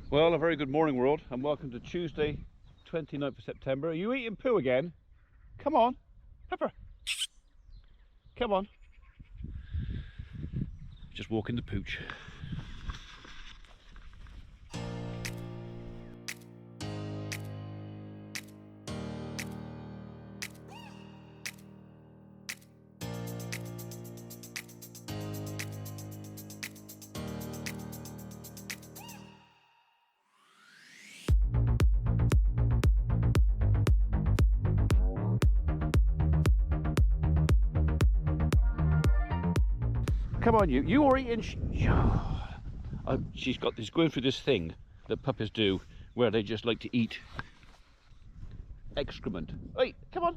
Well, a very good morning, world, and welcome to Tuesday, 29th of September. Are you eating poo again? Come on, Pepper. Come on. Just walking the pooch. Come on, you are eating. She's got this going through this thing that puppies do, where they just like to eat excrement. Wait, come on,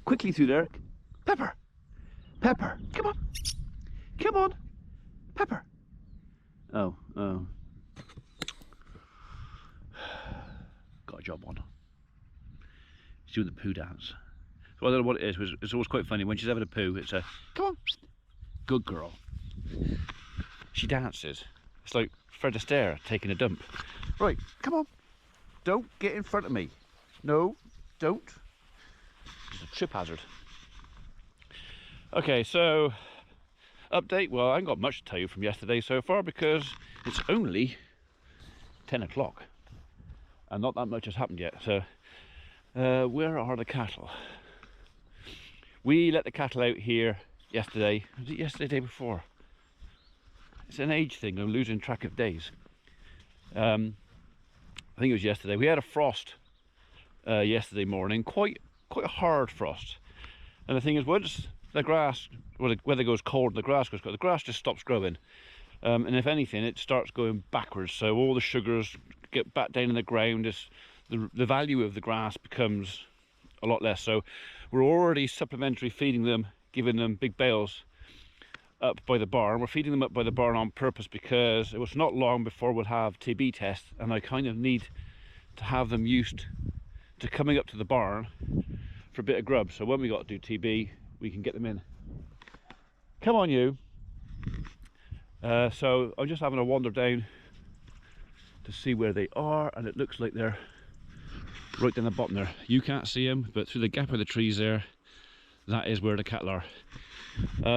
quickly through there, Pepper, come on, Pepper. Oh, got a job on. She's doing the poo dance. So I don't know what it is. It's always quite funny when she's having a poo. It's a come on, good girl. She dances. It's like Fred Astaire taking a dump. Right, come on. Don't get in front of me. No, don't. It's a trip hazard. Okay, so update. Well, I haven't got much to tell you from yesterday so far because it's only 10 o'clock and not that much has happened yet. So where are the cattle? We let the cattle out here yesterday. Was it yesterday, the day before? It's an age thing. I'm losing track of days. I think it was yesterday. We had a frost yesterday morning, quite a hard frost. And the thing is, once the grass, well, the weather goes cold, the grass goes cold, the grass just stops growing. And if anything, it starts going backwards. So all the sugars get back down in the ground. The value of the grass becomes a lot less. So we're already supplementary feeding them, giving them big bales up by the barn. We're feeding them up by the barn on purpose because it was not long before we'll have TB tests, and I kind of need to have them used to coming up to the barn for a bit of grub. So when we got to do TB, we can get them in. Come on, you. So I'm just having a wander down to see where they are, and it looks like they're right down the bottom there. You can't see them, but through the gap of the trees there, that is where the cattle are.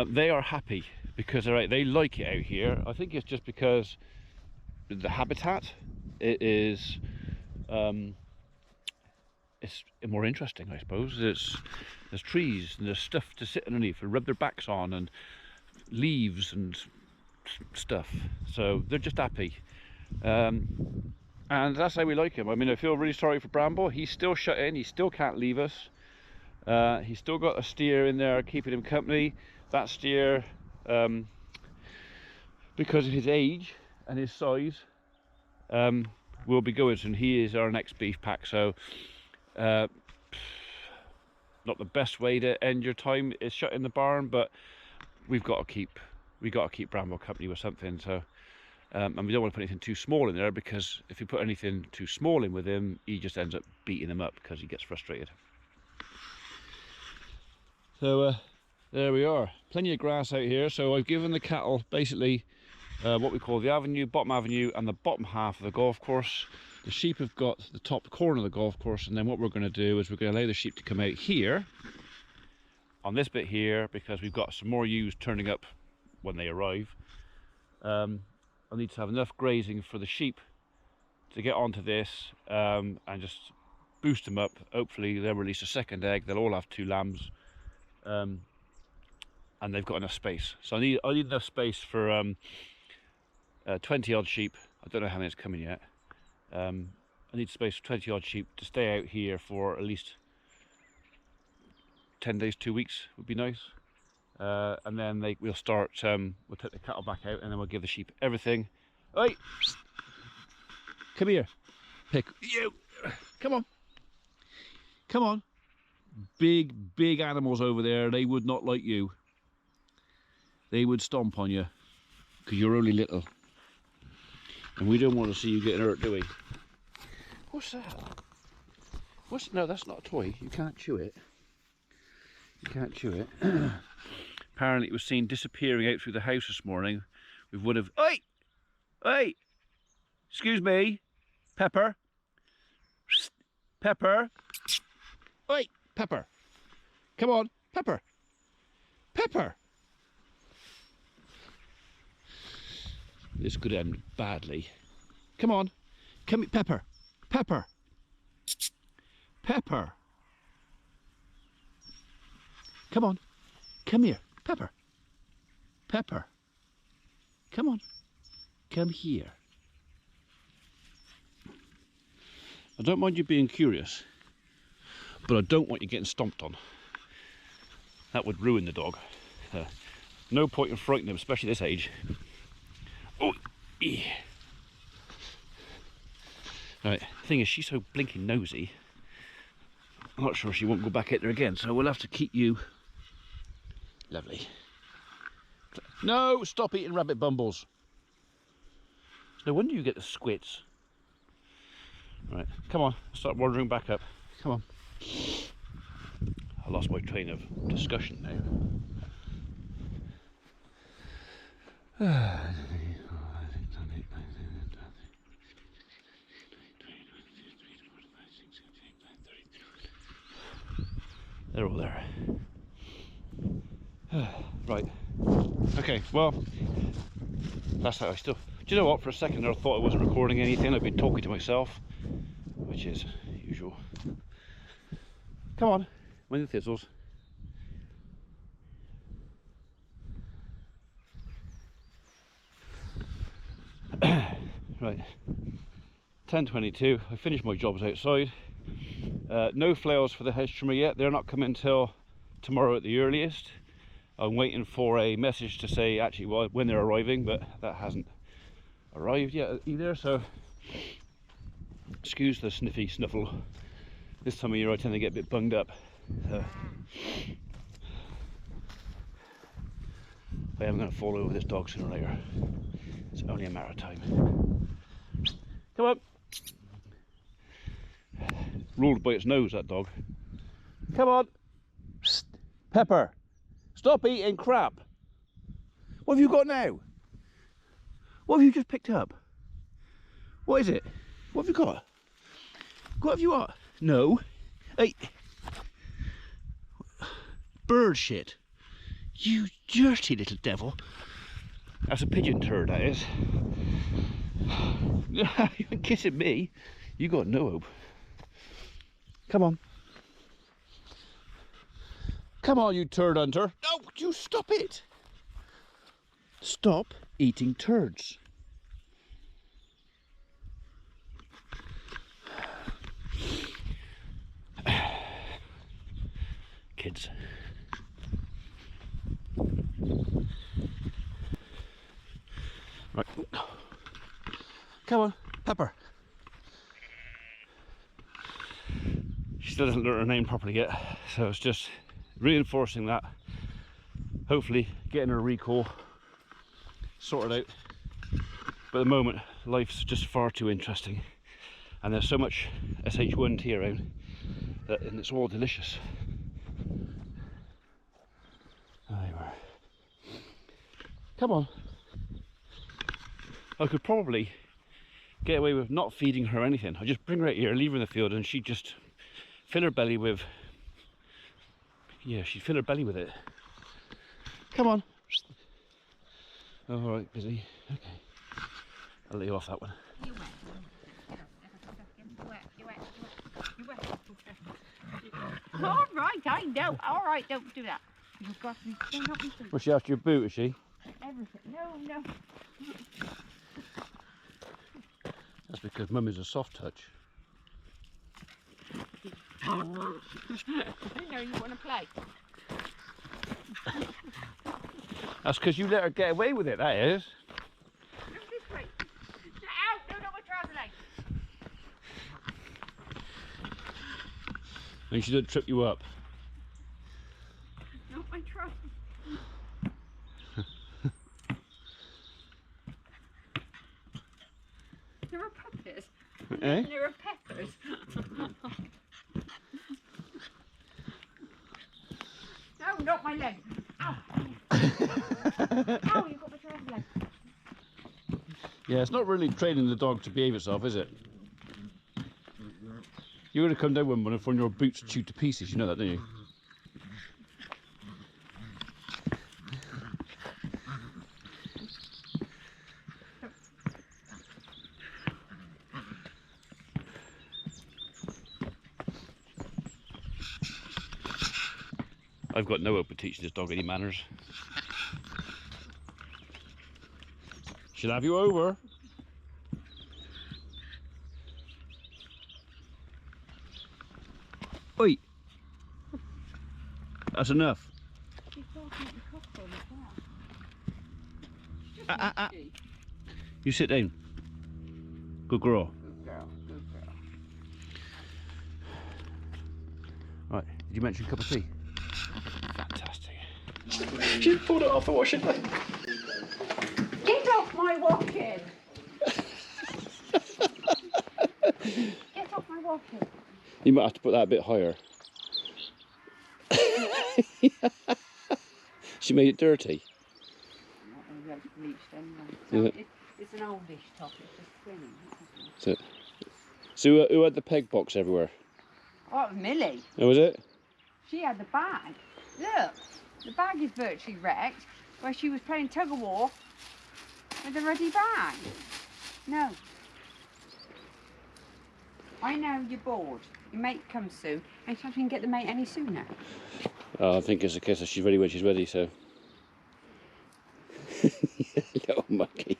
They are happy because they like it out here. I think it's just because the habitat it's more interesting, I suppose. There's trees and there's stuff to sit underneath and rub their backs on, and leaves and stuff. So they're just happy. And that's how we like him. I mean, I feel really sorry for Bramble. He's still shut in. He still can't leave us. He's still got a steer in there keeping him company. That steer, because of his age and his size, will be going soon. He is our next beef pack. So not the best way to end your time is shut in the barn, but we've got to keep Bramble company with something. So and we don't want to put anything too small in there, because if you put anything too small in with him, he just ends up beating him up because he gets frustrated. So there we are, plenty of grass out here. So I've given the cattle basically what we call the avenue, bottom avenue, and the bottom half of the golf course. The sheep have got the top corner of the golf course, and then what we're going to do is we're going to allow the sheep to come out here on this bit here, because we've got some more ewes turning up when they arrive. I need to have enough grazing for the sheep to get onto this and just boost them up. Hopefully they'll release a second egg. They'll all have 2 lambs, and they've got enough space. So I need enough space for 20 odd sheep. I don't know how many is coming yet. I need space for 20 odd sheep to stay out here for at least 10 days, 2 weeks would be nice. And then we'll start, we'll take the cattle back out, and then we'll give the sheep everything. Oi! Come here. Pick you. Come on. Big animals over there. They would not like you. They would stomp on you because you're only little, and we don't want to see you getting hurt, do we? What's that? No, that's not a toy. You can't chew it. Apparently it was seen disappearing out through the house this morning with one of... Oi! Excuse me. Pepper. Pepper. Oi, Pepper. Come on, Pepper. Pepper. This could end badly. Come on. Come here, Pepper. Pepper. Pepper. Come on. Come here, Pepper. Pepper. Come on. Come here. I don't mind you being curious, but I don't want you getting stomped on. That would ruin the dog. No point in frightening him, especially this age. Oh, yeah. Right, the thing is, she's so blinking nosy, I'm not sure she won't go back out there again, so we'll have to keep you... Lovely. No, stop eating rabbit bumbles. No wonder you get the squits. Right, come on, start wandering back up. Come on. I lost my train of discussion now. They're all there. Right. Okay, well, that's how I still... Do you know what? For a second there I thought I wasn't recording anything. I've been talking to myself, which is usual. Come on, mind the thistles. Right, 10:22. I finished my jobs outside. No flails for the hedge trimmer yet. They're not coming until tomorrow at the earliest. I'm waiting for a message to say actually when they're arriving, but that hasn't arrived yet either, so excuse the sniffy snuffle. This time of year I tend to get a bit bunged up, so I am going to fall over this dog sooner or later. It's only a matter of time. Come on. Ruled by its nose, that dog. Come on. Pepper. Stop eating crap. What have you got now? What have you just picked up? What is it? What have you got? What have you got? No. Hey. Bird shit. You dirty little devil. That's a pigeon turd, that is. You're kissing me. You got no hope. Come on. Come on, you turd hunter. No, you stop it. Stop eating turds. Kids. Right. Come on, Pepper. She still hasn't learned her name properly yet, so it's just reinforcing that. Hopefully getting her recall sorted out. But at the moment, life's just far too interesting, and there's so much SH1T around that, and it's all delicious. Anyway, come on. I could probably get away with not feeding her anything. I just bring her out here, leave her in the field, and she'd just fill her belly with, yeah, she'd fill her belly with it. Come on. All right, busy. Okay, I'll let you off that one. All right, I know. All right, don't do that. You've got me. Well, she after your boot, is she? Everything. No. That's because Mum is a soft touch. I know you want to play. That's because you let her get away with it, that is. Look this way. Ow! No, not my trouser leg. And she didn't trip you up. Not my trouser. There are puppies. Eh? There are peppers. No, not my leg. Ow. Ow, you got my trouser leg. Yeah, it's not really training the dog to behave itself, is it? You're going to come down one morning from your boots chewed to pieces, you know that, don't you? I've got no hope of teaching this dog any manners. She'll have you over. Oi! That's enough. You sit down. Good girl. Good girl, good girl. Right, did you mention a cup of tea? Fantastic. She pulled it off the washing line. Get off my walking! Get off my walking! You might have to put that a bit higher. She made it dirty. Not when you have it bleached anyway. Yeah. It's an oldish top, it's just thinning. So who had the peg box everywhere? Oh, it was Millie. Oh, was it? She had the bag. Look, the bag is virtually wrecked where she was playing tug of war with a ruddy bag. No. I know you're bored. Your mate comes soon. I don't think get the mate any sooner. Oh, I think it's a case of she's ready when she's ready, so. Little monkey.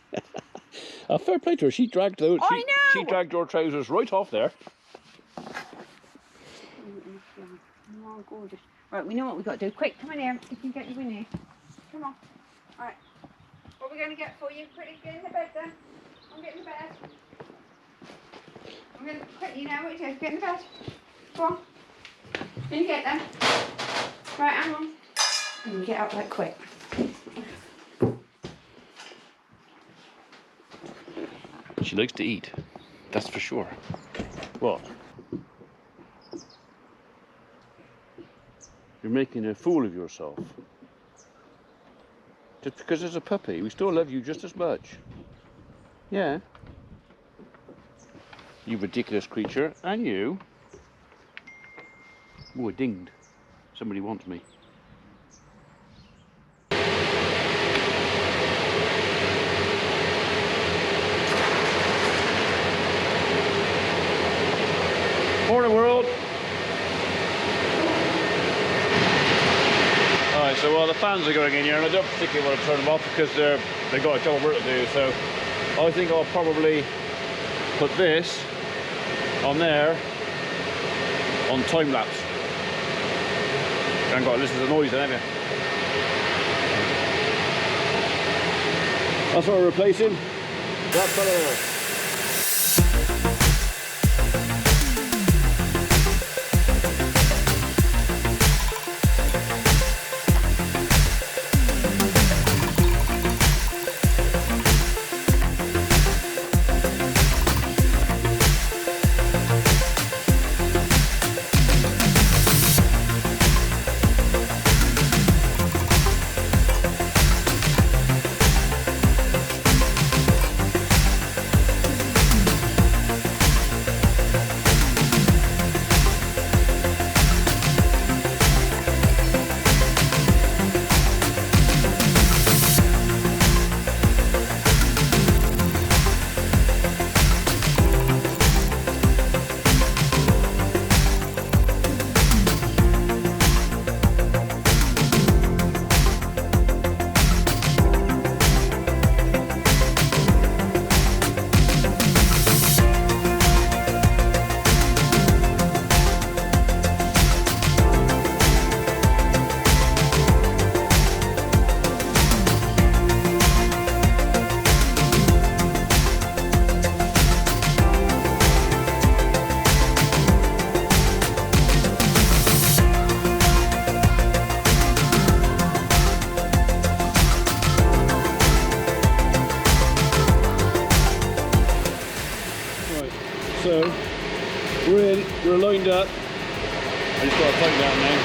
Oh, fair play to her. She dragged those. I know! She dragged your trousers right off there. Oh, gorgeous. Right, we know what we've got to do. Quick, come in here. We can get you in here. Come on. Right. What are we going to get for you? Quickly, get in the bed then. I'm getting in the bed. I'm going to quickly, you know what it is. Get in the bed. Go on. Can you get them? Right, hang on. And you get up like quick. She likes to eat. That's for sure. What? You're making a fool of yourself. Just because there's a puppy, we still love you just as much. Yeah. You ridiculous creature. And you. Oh, I dinged. Somebody wants me. Morning, world. Alright, so while the fans are going in here, and I don't particularly want to turn them off because they've got a job of work to do, so I think I'll probably put this on there on time lapse. You haven't got to listen to the noise then, have you? That's what we're replacing. That fella there. So we're in, we're lined up. I just got to tighten down now.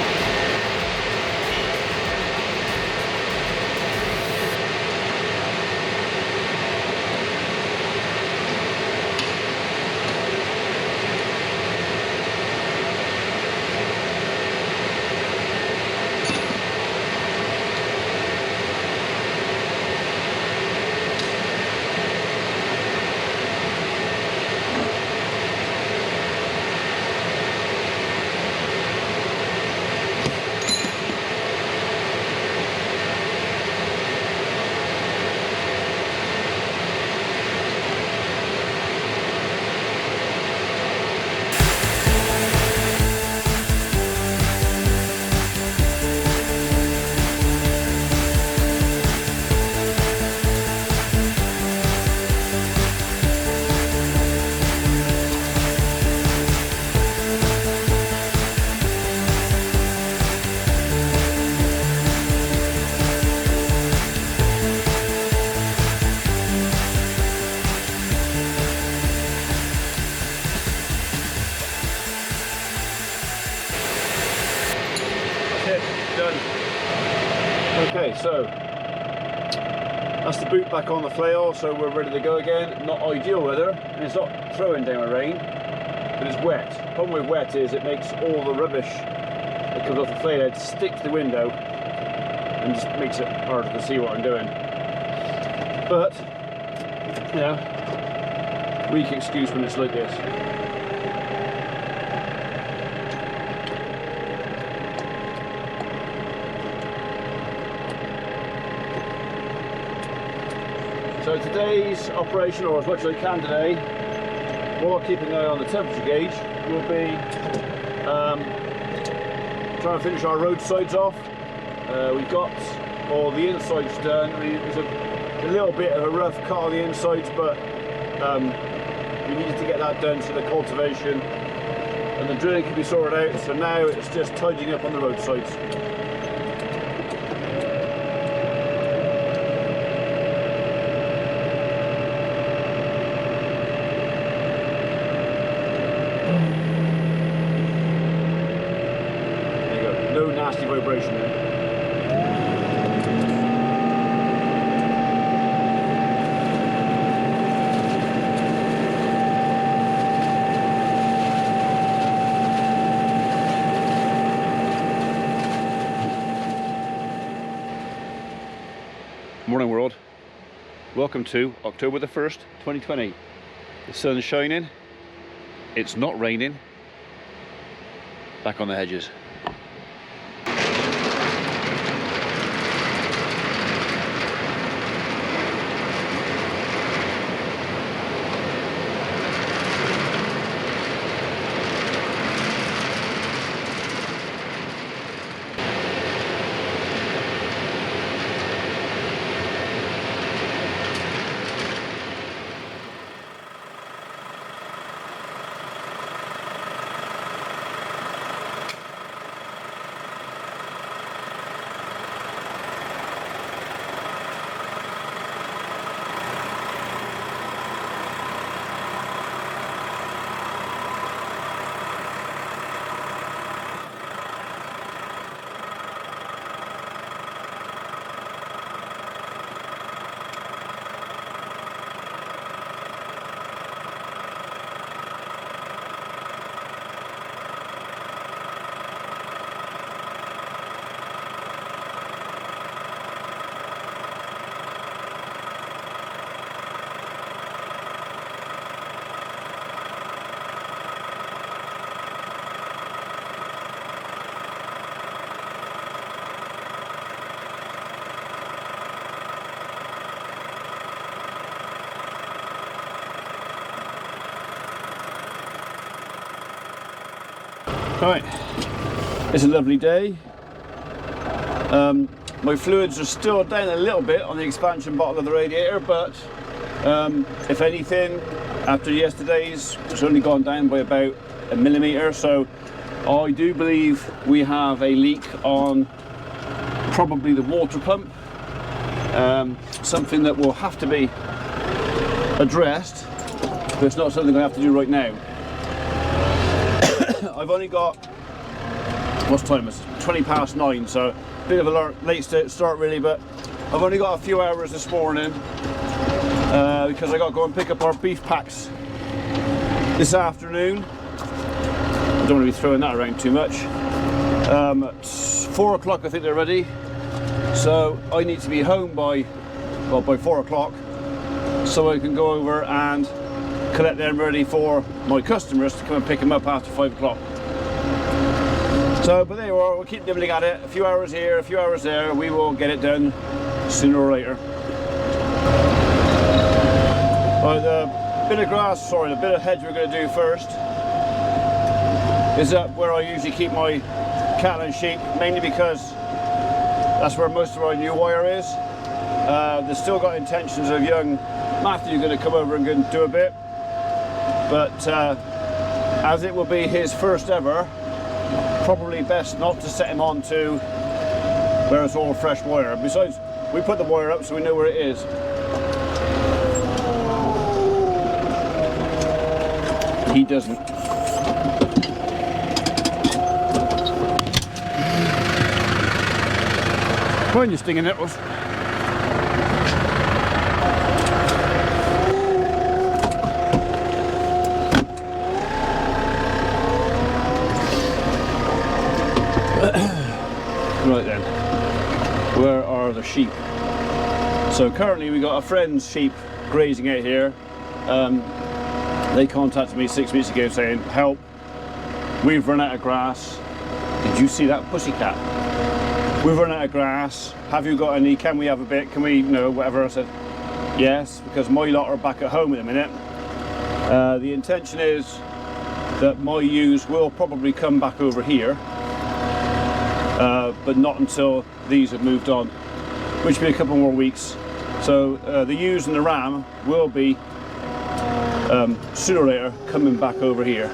Okay, so that's the boot back on the flail, so we're ready to go again. Not ideal weather, and it's not throwing down rain, but it's wet. The problem with wet is it makes all the rubbish that comes off the flail head stick to the window and just makes it harder to see what I'm doing. But, you know, weak excuse when it's like this. So today's operation, or as much as I can today, while keeping an eye on the temperature gauge, will be trying to finish our roadsides off. We've got all the insides done. I mean, it was a little bit of a rough cut on the insides, but we needed to get that done so the cultivation and the drilling can be sorted out. So now it's just tidying up on the roadsides. Nasty vibration there. Morning world. Welcome to October the 1st, 2020. The sun's shining. It's not raining. Back on the hedges. Right, it's a lovely day. My fluids are still down a little bit on the expansion bottle of the radiator, but if anything, after yesterday's, it's only gone down by about a millimetre. So I do believe we have a leak on probably the water pump. Something that will have to be addressed, but it's not something I have to do right now. I've only got, what's time? It's 20 past 9, so a bit of a late start really, but I've only got a few hours this morning because I got to go and pick up our beef packs this afternoon. I don't want to be throwing that around too much. At 4 o'clock I think they're ready, so I need to be home by 4 o'clock so I can go over and collect them ready for my customers to come and pick them up after 5 o'clock. So, but there you are, we'll keep nibbling at it. A few hours here, a few hours there, we will get it done sooner or later. Right, the bit of grass, sorry, the bit of hedge we're going to do first is up where I usually keep my cattle and sheep, mainly because that's where most of our new wire is. They've still got intentions of young Matthew going to come over and go and do a bit, but as it will be his first ever, probably best not to set him on to where it's all fresh wire. Besides, we put the wire up so we know where it is. He doesn't. Come on, you stinging nettles. Right then, where are the sheep? So currently we got a friend's sheep grazing out here. They contacted me 6 weeks ago saying, help, we've run out of grass. Did you see that pussycat? We've run out of grass. Have you got any? Can we have a bit? Can we, you know, whatever. I said, yes, because my lot are back at home in a minute. The intention is that my ewes will probably come back over here. But not until these have moved on, which will be a couple more weeks. So the ewes and the ram will be sooner or later coming back over here.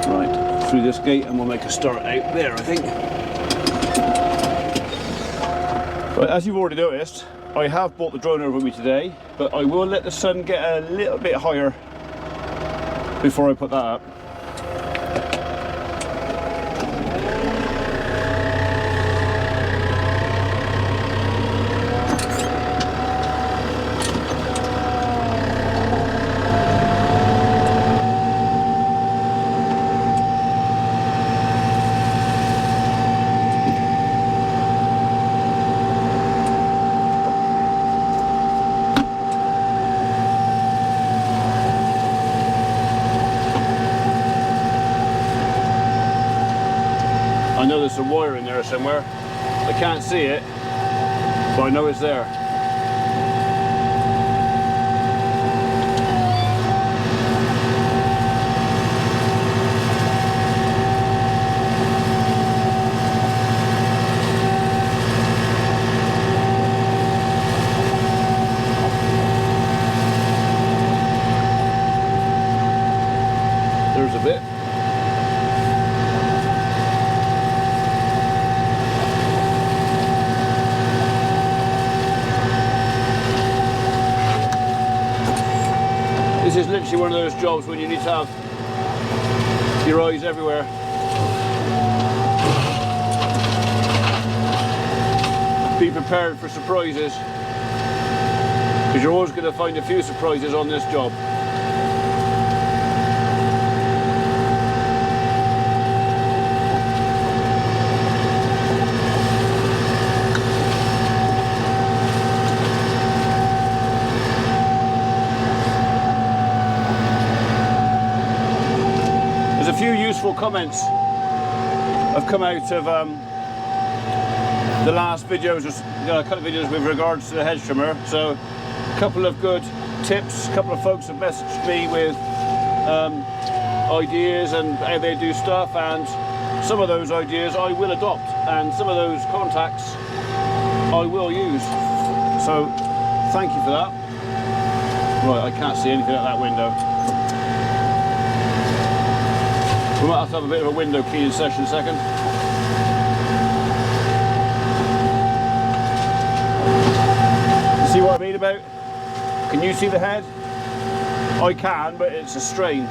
Right, through this gate, and we'll make a start out there, I think. But as you've already noticed, I have brought the drone over with me today, but I will let the sun get a little bit higher before I put that up. I know there's some wire in there somewhere. I can't see it, but I know it's there. There's a bit. This is literally one of those jobs when you need to have your eyes everywhere. Be prepared for surprises, because you're always going to find a few surprises on this job. A few useful comments have come out of the last videos, a couple of videos with regards to the hedge trimmer. So a couple of good tips, a couple of folks have messaged me with ideas and how they do stuff, and some of those ideas I will adopt, and some of those contacts I will use. So thank you for that. Right, I can't see anything out that window. We might have to have a bit of a window cleaning session in a second. See what I mean about? Can you see the head? I can, but it's a strain.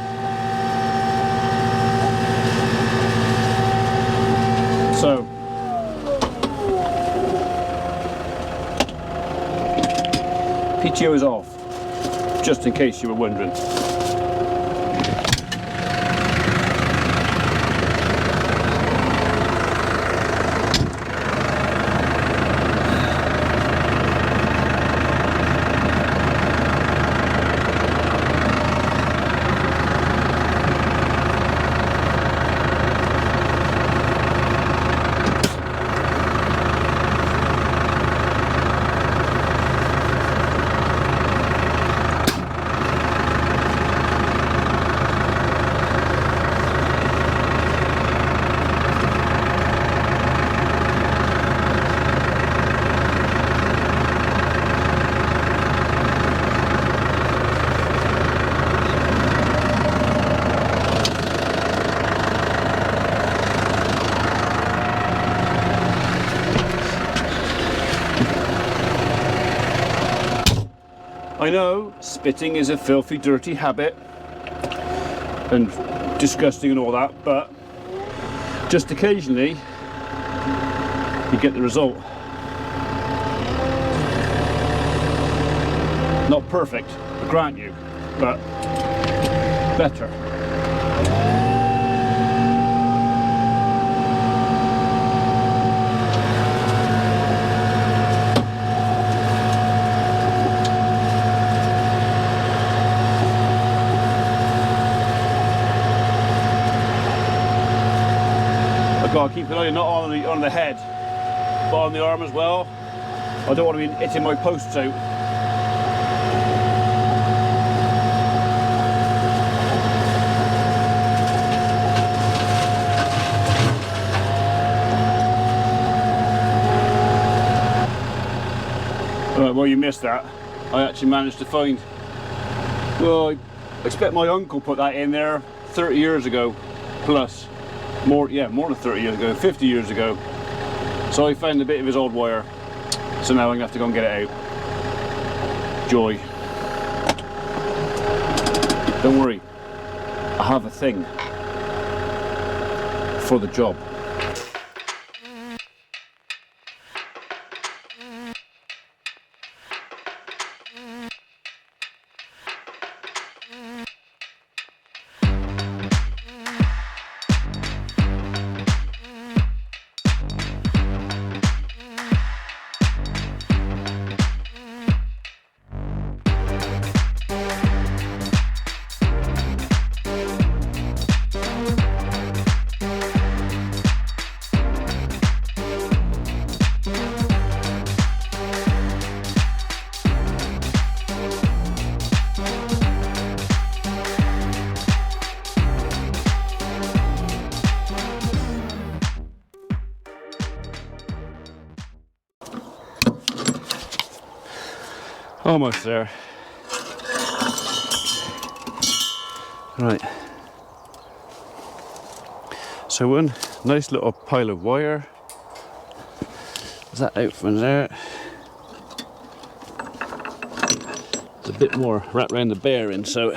So. PTO is off, just in case you were wondering. I know spitting is a filthy, dirty habit and disgusting and all that, but just occasionally you get the result. Not perfect, I grant you, but better. I've got to keep an eye not on the head, but on the arm as well. I don't want to be hitting my posts out. Right, well, you missed that. I actually managed to find, well, I expect my uncle put that in there 30 years ago, plus. More than 30 years ago, 50 years ago. So I found a bit of his old wire. So now I'm going to have to go and get it out. Joy. Don't worry, I have a thing for the job. Almost there. Right. So one nice little pile of wire. Is that out from there? There's a bit more wrapped around the bearing, so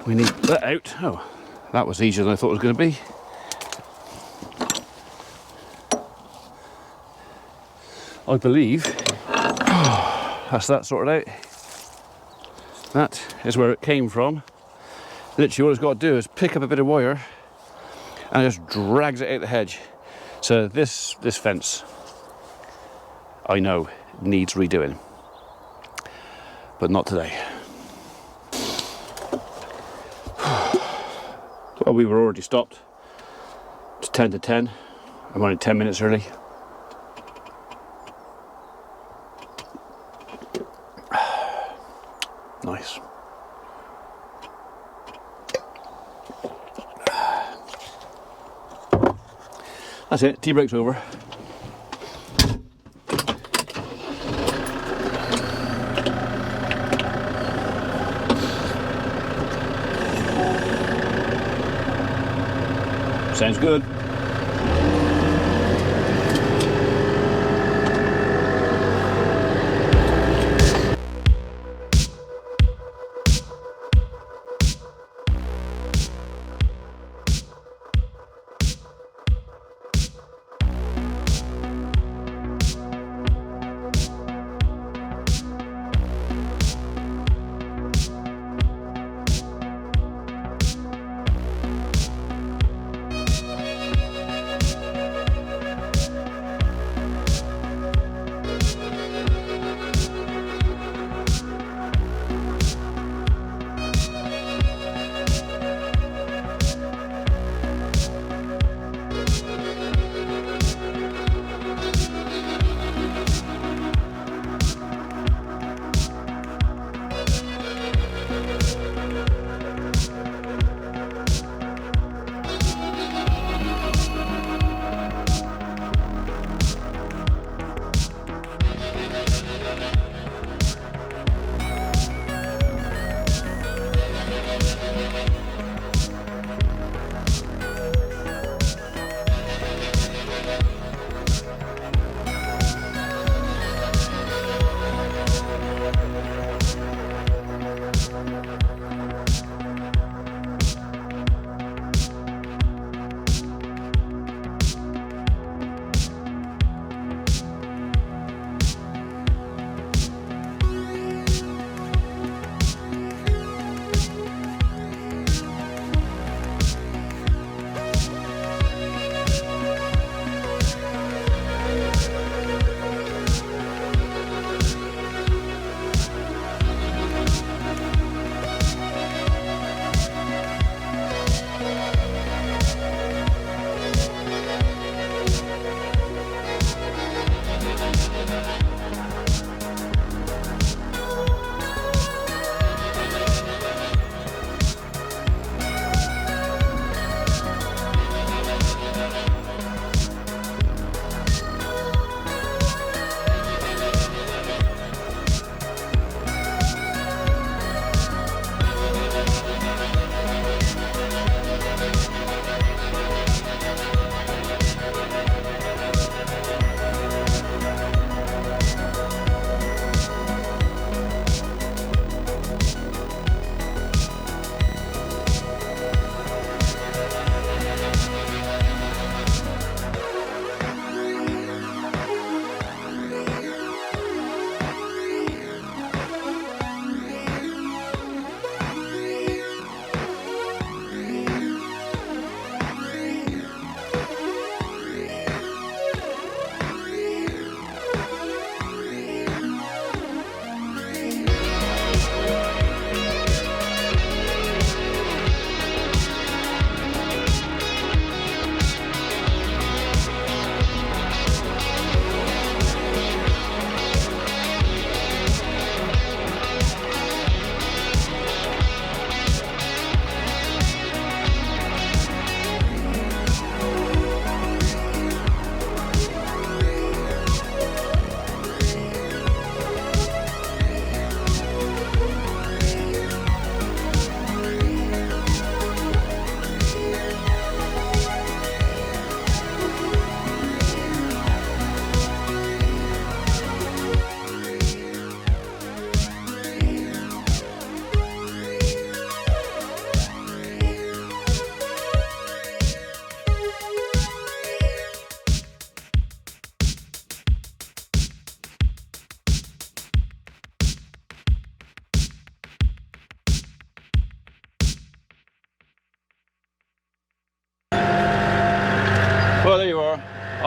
we need that out. Oh, that was easier than I thought it was going to be. I believe that's that sorted out. That is where it came from. Literally all it's got to do is pick up a bit of wire and it just drags it out the hedge. So this fence, I know, needs redoing, but not today. Well, we were already stopped. It's 10 to 10. I'm only 10 minutes early. Nice. That's it, tea break's over. Sounds good.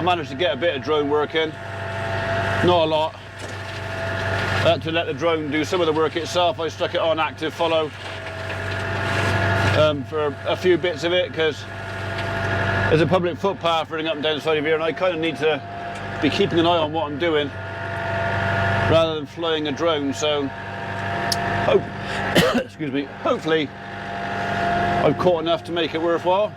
managed to get a bit of drone work in, not a lot. I had to let the drone do some of the work itself. I stuck it on active follow for a few bits of it, because there's a public footpath running up and down the side of here, and I kind of need to be keeping an eye on what I'm doing rather than flying a drone. So excuse me, hopefully I've caught enough to make it worthwhile.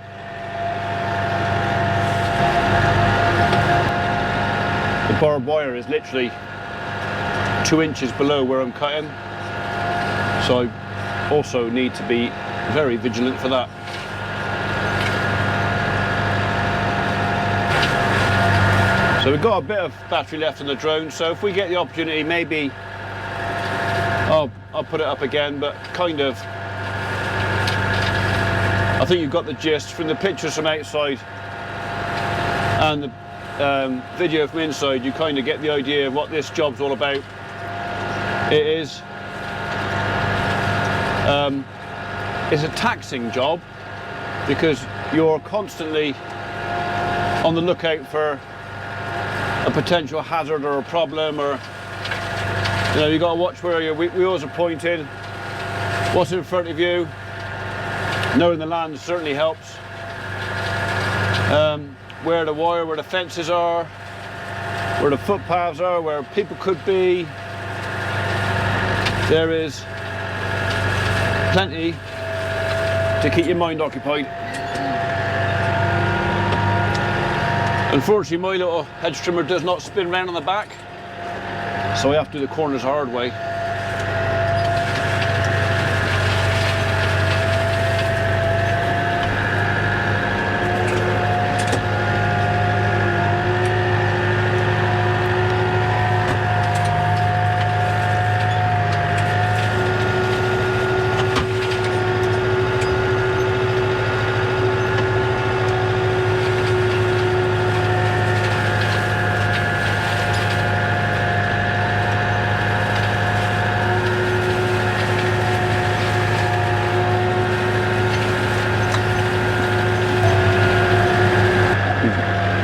The barbed wire is literally 2 inches below where I'm cutting, so I also need to be very vigilant for that. So we've got a bit of battery left on the drone, so if we get the opportunity, maybe I'll put it up again, but kind of, I think you've got the gist from the pictures from outside and the video from inside. You kind of get the idea of what this job's all about. It is it's a taxing job, because you're constantly on the lookout for a potential hazard or a problem, or you know, you got to watch where your wheels are pointing, what's in front of you. Knowing the land certainly helps. Where the wire, where the fences are, where the footpaths are, where people could be. There is plenty to keep your mind occupied. Unfortunately, my little hedge trimmer does not spin round on the back, so I have to do the corners the hard way.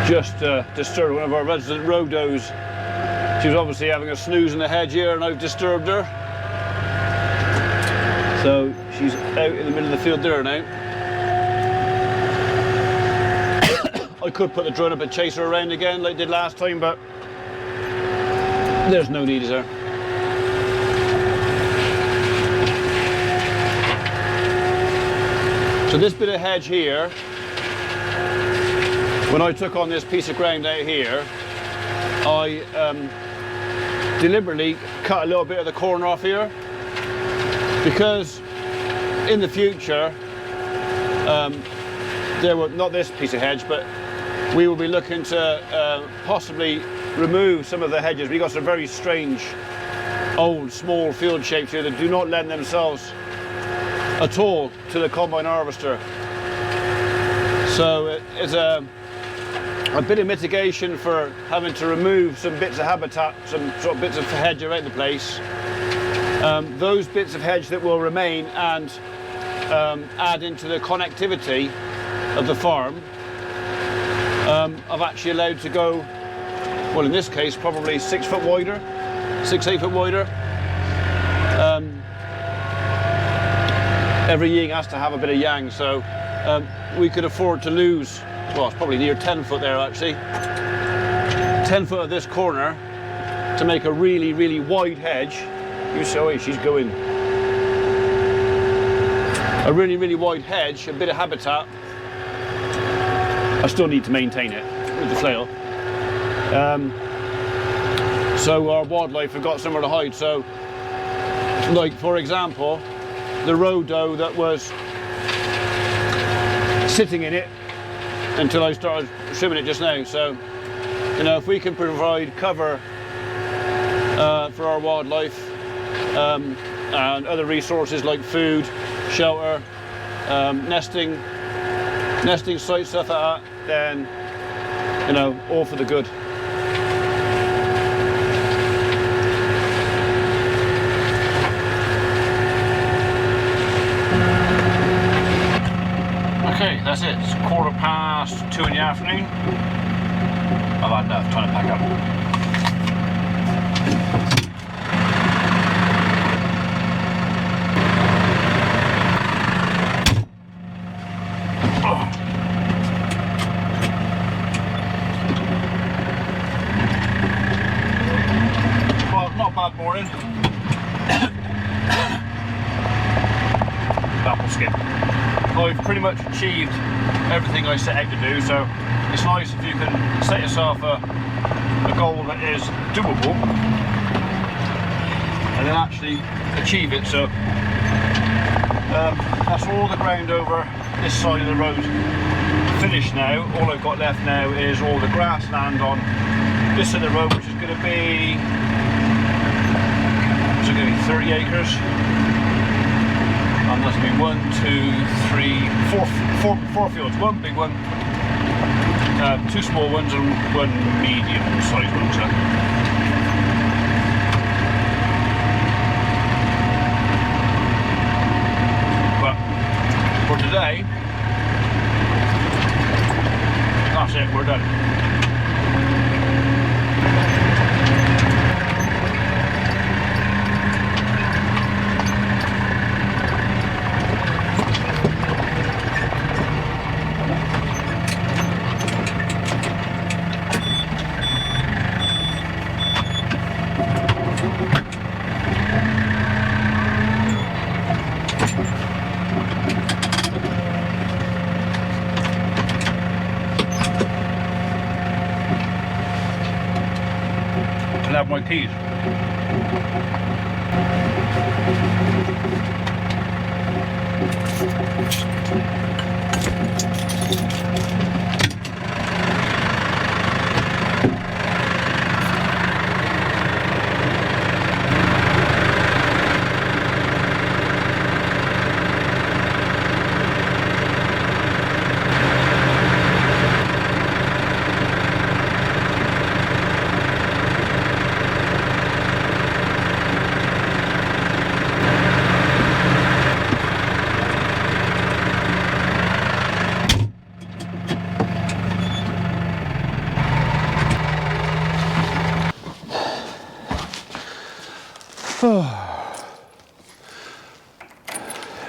Just disturbed one of our resident rodos. She was obviously having a snooze in the hedge here, and I've disturbed her. So she's out in the middle of the field there now. I could put the drone up and chase her around again like I did last time, but there's no need, is there? So this bit of hedge here, when I took on this piece of ground out here, I deliberately cut a little bit of the corner off here, because in the future, not this piece of hedge, but we will be looking to possibly remove some of the hedges. We've got some very strange old small field shapes here that do not lend themselves at all to the combine harvester. So it's a bit of mitigation for having to remove some bits of habitat, some sort of bits of hedge around the place. Those bits of hedge that will remain and add into the connectivity of the farm, I've actually allowed to go, well in this case probably 6 foot wider, 6-8 foot wider. Every yin has to have a bit of yang, so we could afford to lose, well, it's probably near 10 foot there actually, 10 foot of this corner to make a really, really wide hedge. You see, she's going. A really, really wide hedge, a bit of habitat. I still need to maintain it with the flail. So our wildlife have got somewhere to hide. So, like for example, the rhodo that was sitting in it until I started trimming it just now. So, you know, if we can provide cover for our wildlife and other resources like food, shelter, nesting sites, stuff like that, then, you know, all for the good. Okay, that's it. It's 2:15 in the afternoon. I've had enough trying to pack up. Well, not a bad morning. Apple skin. I've pretty much achieved everything I set out to do, so it's nice if you can set yourself a goal that is doable and then actually achieve it. So that's all the ground over this side of the road finished now. All I've got left now is all the grassland on this side of the road, which is going to be, what's it going to be, 30 acres. And that's going to be 1, 2, 3, 4 fields. One big one, 2 small ones, and 1 medium-sized one. So. But for today, that's it. We're done. Have my keys.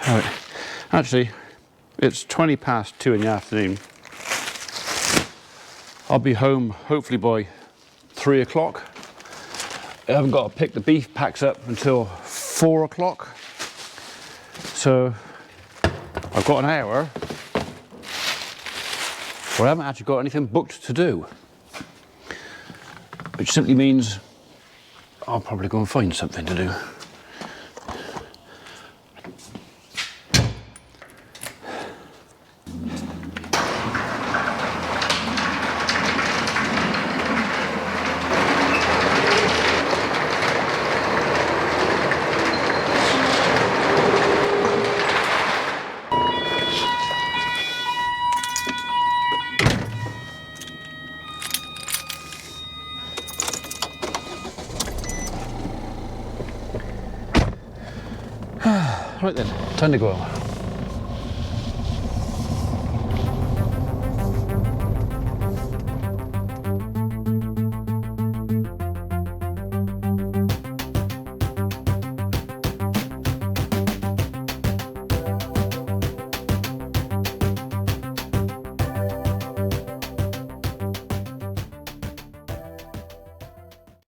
Right. Actually, it's 20 past 2 in the afternoon. I'll be home hopefully by 3 o'clock. I haven't got to pick the beef packs up until 4 o'clock. So I've got an hour where I haven't actually got anything booked to do. Which simply means I'll probably go and find something to do. Right then, time to go.